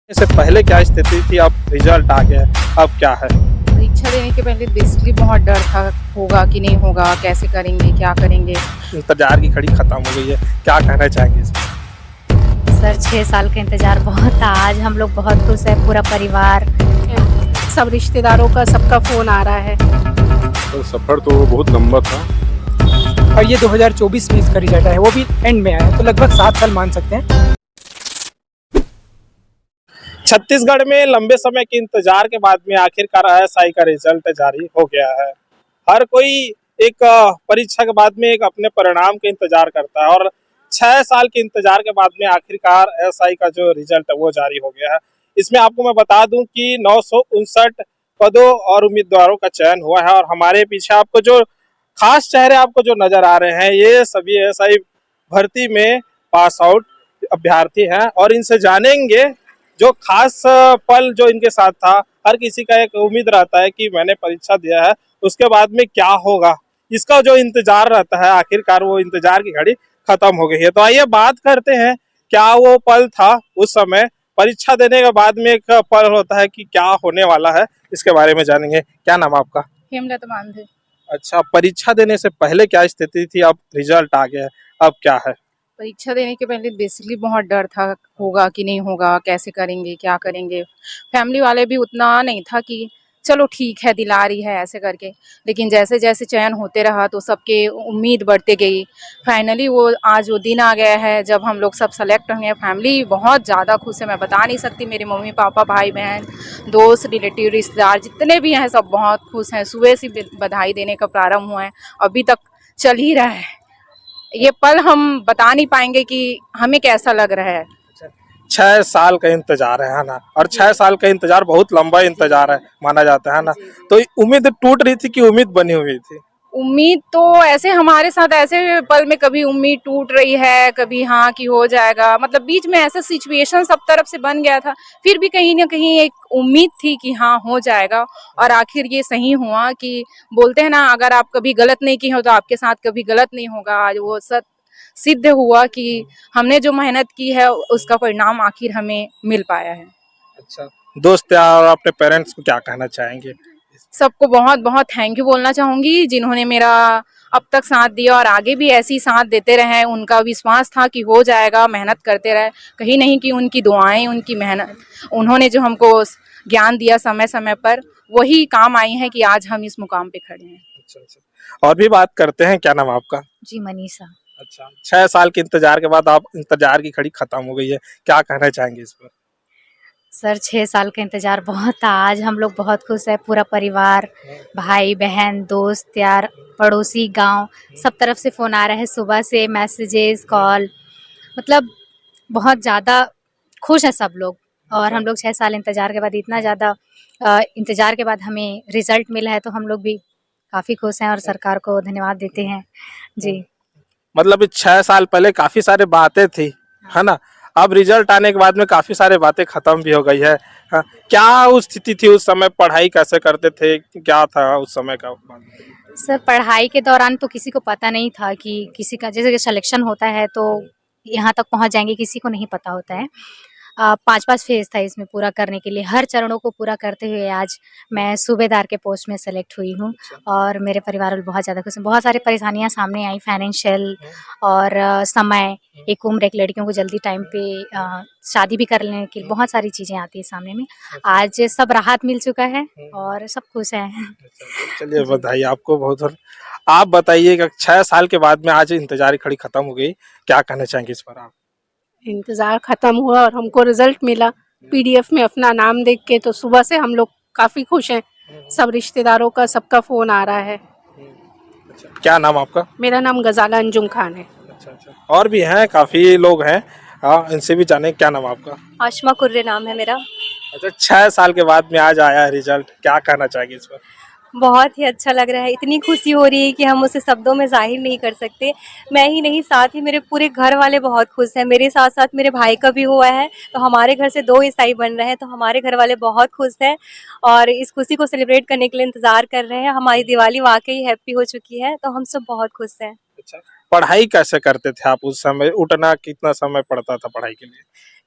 इससे पहले क्या स्थिति थी, अब रिजल्ट आ गया है, अब क्या है? परीक्षा देने के पहले बेसिकली बहुत डर था, होगा कि नहीं होगा, कैसे करेंगे, क्या करेंगे। इंतजार की घड़ी खत्म हो गई है, क्या कहना चाहेंगे इसमें? सर 6 साल का इंतजार बहुत था। आज हम लोग बहुत खुश है, पूरा परिवार। सब रिश्तेदारों का सबका फोन आ रहा है। तो सफ़र तो बहुत लंबा था। और ये 2024 में इसका रिजल्ट आया है, वो भी एंड में आया है, तो लगभग 7 साल मान सकते हैं। छत्तीसगढ़ में लंबे समय के इंतजार के बाद में आखिरकार आईएएसआई का रिजल्ट जारी हो गया है। हर कोई एक परीक्षा के बाद में एक अपने परिणाम के इंतजार करता है और 6 साल के इंतजार के बाद में आखिरकार आईएएसआई का जो रिजल्ट है वो जारी हो गया है। इसमें आपको मैं बता दूं कि 959 पदों और उम्मीदवारों का चयन हुआ है और हमारे पीछे आपको जो खास चेहरे आपको जो नजर आ रहे हैं, ये सभी आईएएसआई भर्ती में पास आउट अभ्यर्थी हैं और इनसे जानेंगे जो खास पल जो इनके साथ था। हर किसी का एक उम्मीद रहता है कि मैंने परीक्षा दिया है, उसके बाद में क्या होगा, इसका जो इंतजार रहता है, आखिरकार वो इंतजार की घड़ी खत्म हो गई है। तो आइए बात करते हैं, क्या वो पल था उस समय, परीक्षा देने के बाद में एक पल होता है कि क्या होने वाला है, इसके बारे में जानेंगे। क्या नाम है आपका? हेमलता मानधे। अच्छा, परीक्षा देने से पहले क्या स्थिति थी, अब रिजल्ट आ गया है, अब क्या है? परीक्षा देने के पहले बेसिकली बहुत डर था, होगा कि नहीं होगा, कैसे करेंगे, क्या करेंगे। फैमिली वाले भी उतना नहीं था कि चलो ठीक है, दिला रही है ऐसे करके। लेकिन जैसे जैसे चयन होते रहा तो सबके उम्मीद बढ़ते गई। फाइनली वो आज वो दिन आ गया है जब हम लोग सब सेलेक्ट होंगे। फैमिली बहुत ज़्यादा खुश है, मैं बता नहीं सकती। मेरे मम्मी पापा, भाई बहन, दोस्त, रिलेटिव, रिश्तेदार जितने भी हैं सब बहुत खुश हैं। सुबह से बधाई देने का प्रारंभ हुआ है, अभी तक चल ही रहा है। ये पल हम बता नहीं पाएंगे कि हमें कैसा लग रहा है। 6 साल का इंतजार है ना, और 6 साल का इंतजार बहुत लंबा इंतजार है माना जाता है ना। तो उम्मीद टूट रही थी कि उम्मीद बनी हुई थी? उम्मीद तो ऐसे हमारे साथ ऐसे पल में कभी उम्मीद टूट रही है, कभी हाँ कि हो जाएगा। मतलब बीच में ऐसा सिचुएशन सब तरफ से बन गया था, फिर भी कहीं ना कहीं एक उम्मीद थी कि हाँ हो जाएगा। और आखिर ये सही हुआ कि बोलते हैं ना, अगर आप कभी गलत नहीं की हो तो आपके साथ कभी गलत नहीं होगा। आज वो सिद्ध हुआ कि हमने जो मेहनत की है उसका परिणाम आखिर हमें मिल पाया है। अच्छा, दोस्त यार और अपने पेरेंट्स को क्या कहना चाहेंगे? सबको बहुत बहुत थैंक यू बोलना चाहूँगी, जिन्होंने मेरा अब तक साथ दिया और आगे भी ऐसी साथ देते रहे। उनका विश्वास था कि हो जाएगा, मेहनत करते रहे। कहीं नहीं कि उनकी दुआएं, उनकी मेहनत, उन्होंने जो हमको ज्ञान दिया समय समय पर, वही काम आई है कि आज हम इस मुकाम पे खड़े हैं। अच्छा अच्छा, और भी बात करते हैं। क्या नाम है आपका? जी, मनीषा। अच्छा, 6 साल के इंतजार के बाद आप इंतजार की घड़ी खत्म हो गई है, क्या कहना चाहेंगे इस पर? सर 6 साल का इंतजार बहुत था। आज हम लोग बहुत खुश है, पूरा परिवार, भाई बहन, दोस्त यार, पड़ोसी, गांव, सब तरफ से फ़ोन आ रहा है। सुबह से मैसेजेस, कॉल, मतलब बहुत ज़्यादा खुश है सब लोग। और हम लोग 6 साल इंतजार के बाद, इतना ज़्यादा इंतजार के बाद हमें रिजल्ट मिला है, तो हम लोग भी काफ़ी खुश हैं और सरकार को धन्यवाद देते हैं। जी। मतलब 6 साल पहले काफी सारी बातें थी, है ना? अब रिजल्ट आने के बाद में काफी सारी बातें खत्म भी हो गई है। हाँ, क्या उस स्थिति थी उस समय, पढ़ाई कैसे करते थे, क्या था उस समय का? सर पढ़ाई के दौरान तो किसी को पता नहीं था कि किसी का जैसे कि सिलेक्शन होता है तो यहाँ तक पहुँच जाएंगे, किसी को नहीं पता होता है। 5-5 फेज़ था इसमें पूरा करने के लिए। हर चरणों को पूरा करते हुए आज मैं सूबेदार के पोस्ट में सेलेक्ट हुई हूँ और मेरे परिवार वाले बहुत ज़्यादा खुश हैं। बहुत सारी परेशानियाँ सामने आई, फाइनेंशियल और समय, एक उम्र, एक लड़कियों को जल्दी टाइम पे शादी भी कर लेने की बहुत सारी चीज़ें आती हैं सामने में। आज सब राहत मिल चुका है और सब खुश हैं। चलिए बधाई आपको बहुत बहुत। आप बताइए कि 6 साल के बाद में आज इंतजार की घड़ी खत्म हो गई, क्या कहना चाहेंगे इस पर आप? इंतजार खत्म हुआ और हमको रिजल्ट मिला पीडीएफ में अपना नाम देख के, तो सुबह से हम लोग काफी खुश हैं। सब रिश्तेदारों का सबका फोन आ रहा है। अच्छा, क्या नाम आपका? मेरा नाम गजाला अंजुम खान है। अच्छा अच्छा, और भी हैं, काफी लोग हैं। हाँ, इनसे भी जाने। क्या नाम आपका? आशमा कुर्रे नाम है मेरा। अच्छा, 6 साल के बाद में आज आया है रिजल्ट, क्या कहना चाहेंगे इस पर? बहुत ही अच्छा लग रहा है, इतनी खुशी हो रही है कि हम उसे शब्दों में ज़ाहिर नहीं कर सकते। मैं ही नहीं, साथ ही मेरे पूरे घर वाले बहुत खुश हैं। मेरे साथ साथ मेरे भाई का भी हुआ है, तो हमारे घर से 2 ईसाई बन रहे हैं, तो हमारे घर वाले बहुत खुश हैं और इस खुशी को सेलिब्रेट करने के लिए इंतज़ार कर रहे हैं। हमारी दिवाली वाक़ई हैप्पी हो चुकी है, तो हम सब बहुत खुश हैं। अच्छा, पढ़ाई कैसे करते थे आप उस समय? उठना कितना समय पड़ता था पढ़ाई के लिए?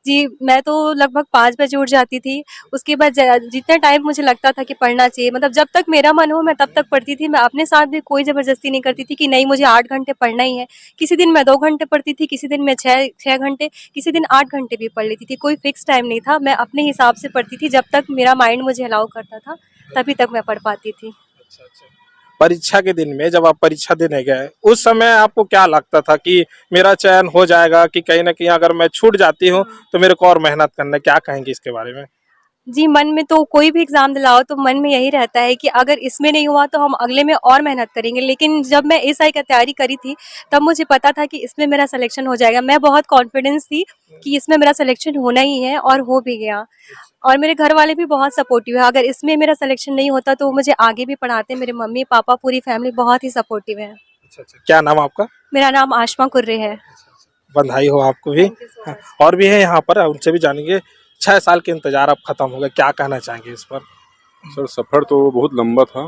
जी, मैं तो लगभग 5 बजे उठ जाती थी। उसके बाद जितना टाइम मुझे लगता था कि पढ़ना चाहिए, मतलब जब तक मेरा मन हो मैं तब तक पढ़ती थी। मैं अपने साथ भी कोई ज़बरदस्ती नहीं करती थी कि नहीं मुझे 8 घंटे पढ़ना ही है। किसी दिन मैं 2 घंटे पढ़ती थी, किसी दिन मैं 6 घंटे, किसी दिन 8 घंटे भी पढ़ लेती थी। कोई फिक्स टाइम नहीं था। मैं अपने हिसाब से पढ़ती थी, जब तक मेरा माइंड मुझे अलाउ करता था, तभी तक मैं पढ़ पाती थी। अच्छा, अच्छा। परीक्षा के दिन में जब आप परीक्षा देने गए, उस समय आपको क्या लगता था कि मेरा चयन हो जाएगा कि कहीं न कहीं अगर मैं छूट जाती हूँ, तो मेरे को और मेहनत करना है? क्या कहेंगे इसके बारे में? जी, मन में तो कोई भी एग्ज़ाम दिलाओ तो मन में यही रहता है कि अगर इसमें नहीं हुआ तो हम अगले में और मेहनत करेंगे। लेकिन जब मैं एसआई की तैयारी करी थी, तब मुझे पता था कि इसमें मेरा सिलेक्शन हो जाएगा। मैं बहुत कॉन्फिडेंस थी कि इसमें मेरा सिलेक्शन होना ही है और हो भी गया। और मेरे घर वाले भी बहुत सपोर्टिव है। अगर इसमें मेरा सिलेक्शन नहीं होता तो वो मुझे आगे भी पढ़ाते। मेरे मम्मी-पापा पूरी फैमिली बहुत ही सपोर्टिव है। अच्छा, अच्छा। क्या नाम आपका? मेरा नाम आशमा कुर्रे है। बधाई हो आपको भी। थैंक यू सो हाँ, मच। और भी है यहाँ पर, उनसे भी जानेंगे। 6 साल के इंतज़ार अब खत्म हो गया, क्या कहना चाहेंगे इस पर? सर सफ़र तो बहुत लंबा था,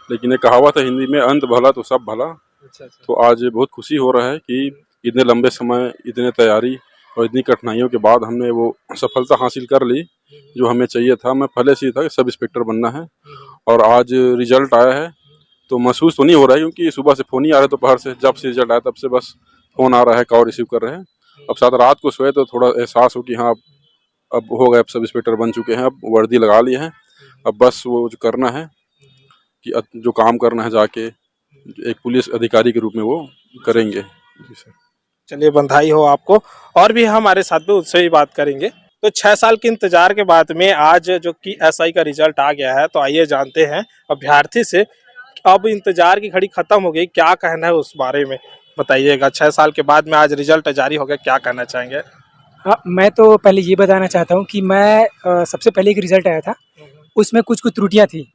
लेकिन एक कहावत है हिंदी में, अंत भला तो सब भला। अच्छा, अच्छा। तो आज बहुत खुशी हो रहा है कि इतने लंबे समय, इतने तैयारी और इतनी कठिनाइयों के बाद हमने वो सफलता हासिल कर ली जो हमें चाहिए था। मैं पहले से ही था कि सब इंस्पेक्टर बनना है, और आज रिजल्ट आया है तो महसूस तो नहीं हो रहा है, क्योंकि सुबह से फ़ोन ही आ रहा है दोपहर से। जब से रिजल्ट आया तब से बस फ़ोन आ रहा है, कॉल रिसीव कर रहे हैं। अब साथ रात को सोए तो थोड़ा एहसास हो कि हाँ अब हो गए, अब सब इंस्पेक्टर बन चुके हैं, अब वर्दी लगा ली है। अब बस वो जो करना है कि जो काम करना है जाके एक पुलिस अधिकारी के रूप में वो करेंगे। जी सर। चलिए, बधाई हो आपको। और भी हमारे साथ में, उससे भी बात करेंगे। तो 6 साल के इंतजार के बाद में आज जो कि एसआई का रिजल्ट आ गया है, तो आइए जानते हैं अभ्यर्थी से। अब इंतजार की घड़ी खत्म हो गई, क्या कहना है उस बारे में बताइएगा? 6 साल के बाद में आज रिजल्ट जारी हो गया, क्या कहना चाहेंगे? हाँ, मैं तो पहले ये बताना चाहता हूँ कि मैं सबसे पहले एक रिज़ल्ट आया था, उसमें कुछ-कुछ त्रुटियाँ थी।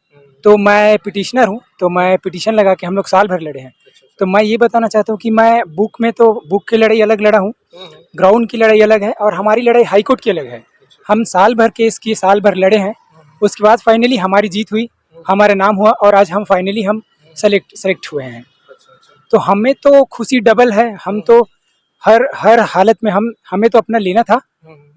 तो मैं पिटिशनर हूँ, तो मैं पिटीशन लगा के हम लोग साल भर लड़े हैं। तो मैं ये बताना चाहता हूँ कि मैं बुक की लड़ाई अलग लड़ा हूँ, ग्राउंड की लड़ाई अलग है और हमारी लड़ाई हाई कोर्ट की अलग है। हम साल भर केस किए, साल भर लड़े हैं, उसके बाद फाइनली हमारी जीत हुई, हमारा नाम हुआ और आज हम फाइनली सेलेक्ट हुए हैं। तो हमें तो खुशी डबल है। हम तो हर हालत में हमें तो अपना लेना था,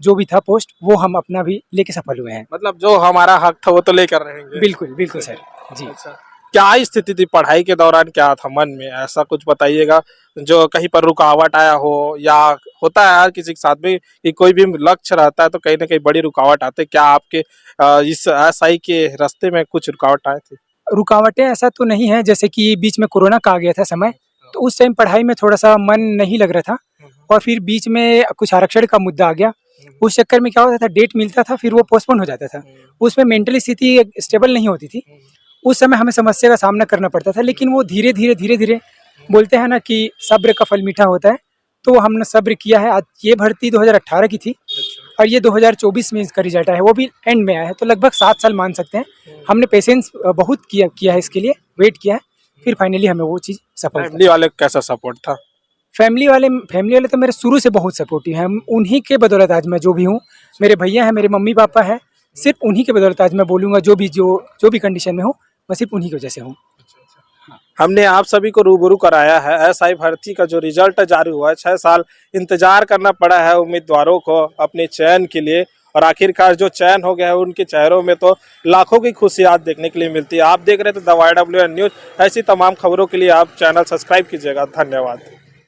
जो भी था पोस्ट वो हम अपना भी लेके सफल हुए हैं। मतलब जो हमारा हक था वो तो लेकर रहेंगे। बिल्कुल, बिल्कुल सर। जी। अच्छा, क्या स्थिति थी पढ़ाई के दौरान? क्या था मन में? ऐसा कुछ बताइएगा जो कहीं पर रुकावट आया हो, या होता है हर किसी के साथ में कि कोई भी लक्ष्य रहता है तो कहीं ना कहीं बड़ी रुकावट आते। क्या आपके इस एसआई के रास्ते में कुछ रुकावट आए थे? रुकावटें ऐसा तो नहीं है, जैसे कि बीच में कोरोना का आ गया था समय, तो उस टाइम पढ़ाई में थोड़ा सा मन नहीं लग रहा था और फिर बीच में कुछ आरक्षण का मुद्दा आ गया। उस चक्कर में क्या होता था, डेट मिलता था फिर वो पोस्टपोन हो जाता था। उसमें मेंटली स्थिति स्टेबल नहीं होती थी। उस समय हमें समस्या का सामना करना पड़ता था, लेकिन वो धीरे-धीरे बोलते हैं ना कि सब्र का फल मीठा होता है, तो हमने सब्र किया है। आज ये भर्ती 2018 की थी और ये 2024 में इसका रिजल्ट आया है, वो भी एंड में आया है, तो लगभग 7 साल मान सकते हैं। हमने पेशेंस बहुत किया है इसके लिए, वेट किया है, फिर फाइनली हमें वो चीज़ सफल। फैमिली वाले का कैसा सपोर्ट था? फैमिली वाले तो मेरे शुरू से बहुत सपोर्टिव हैं। उन्हीं के बदौलत आज मैं जो भी हूँ, मेरे भैया हैं, मेरे मम्मी-पापा हैं, सिर्फ उन्हीं के बदौलत आज मैं बोलूँगा जो भी कंडीशन में हूँ, मैं सिर्फ उन्हीं की वजह से हूँ। हमने आप सभी को रूबरू कराया है एसआई भर्ती का जो रिजल्ट जारी हुआ है। 6 साल इंतजार करना पड़ा है उम्मीदवारों को अपने चयन के लिए, और आखिरकार जो चयन हो गया है उनके चेहरों में तो लाखों की खुशियात देखने के लिए मिलती है। आप देख रहे थे द YWN न्यूज़। ऐसी तमाम खबरों के लिए आप चैनल सब्सक्राइब कीजिएगा। धन्यवाद।